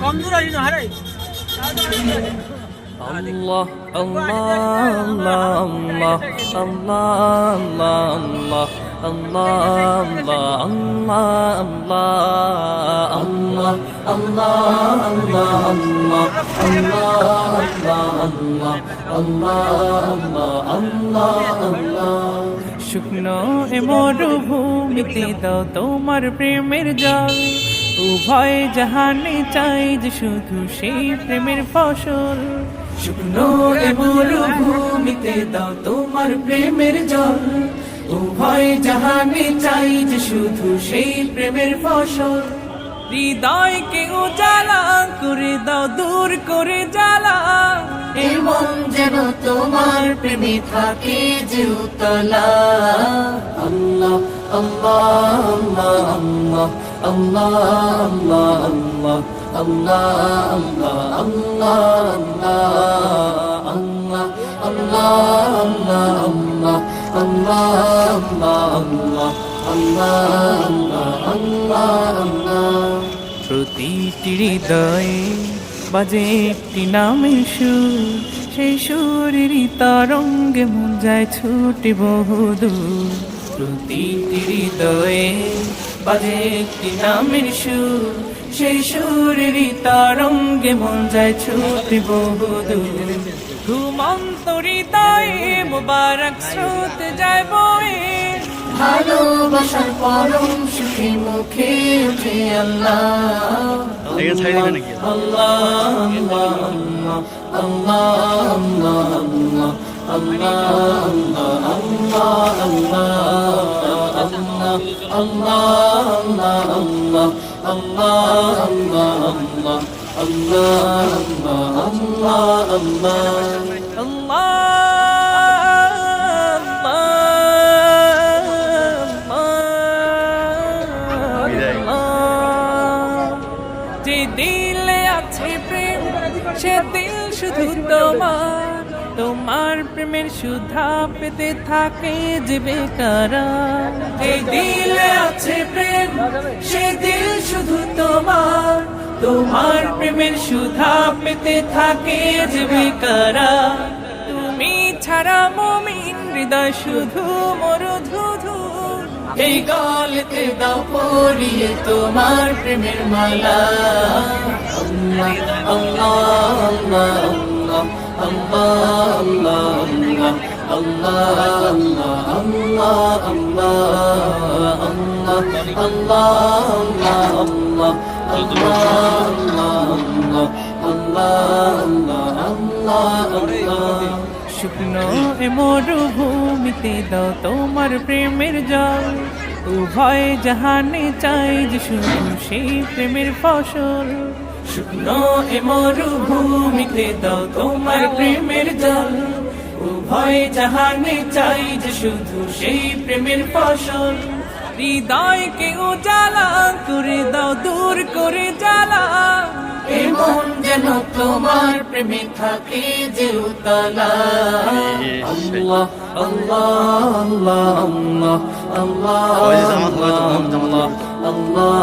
কম দূর আসি না হারাই Allah, Allah, Allah, Allah, Allah, Allah, Allah, Allah, Allah. শুকনো এ মরুভূমিতে দাও তোমার প্রেমের জল, উভয় জাহানে চাই যে শুধু সেই প্রেমের ফসল। শুকনো এ মরুভূমিতে দাও তোমার প্রেমের জল, উভয় জাহানে চাই যে শুধু সেই প্রেমের ফসল। হৃদয়কে উজালা করে দাও, দূর করে জ্বালা, এমন যেন তোমার প্রেমে থাকে যে উতলা। আল্লাহ আল্লাহ আল্লাহ আল্লাহ আল্লাহ আল্লাহ আল্লাহ আল্লাহ আল্লাহ আল্লাহ। প্রতিটি হৃদয়ে বাজে একটি নামের সুর, সেই সুরেরই তরঙ্গে মন যায় ছুটে বহুদূর। প্রতিটি হৃদয়ে বাজে একটি নামের সুর, সেই সুরেরই তরঙ্গে মন যায় ছুটে বহুদূর। ঘুমন্ত হৃদয়ে মুবারক স্রোত যায় বয়ে, ভালোবাসার পরম সুখে মুখে উঠে আল্লাহ আল্লাহ আল্লাহ যে দিলে আছে প্রেম সে দিল শুধু তোমার, তোমার প্রেমের সুধা পেতে থাকে যে বেকারার। যে দিলে আছে প্রেম সে দিল শুধু তোমার, তোমার প্রেমের সুধা পেতে থাকে যে বেকারার। তুমি ছাড়া মুমিন হৃদয় শুধু মরুধুধু, এই গলেতে দাও পরিয়ে তোমার প্রেমের মালা। আল্লাহ আল্লাহ আল্লাহ শুকনো এ মরুভূমিতে দাও তোমার প্রেমের জল, উভয় জাহানে চাই যে শুধু সেই প্রেমের ফসল। শুকনো এ মরুভূমিতে দাও তোমার প্রেমের জল, উভয় জাহানে চাই যে শুধু সেই প্রেমের ফসল। হৃদয়কে উজালা করে দাও, দূর করে জ্বালা, এমন যেন তোমার প্রেমে থাকে যে উতলা। আল্লাহ আল্লাহ আল্লাহ আল্লাহ Allah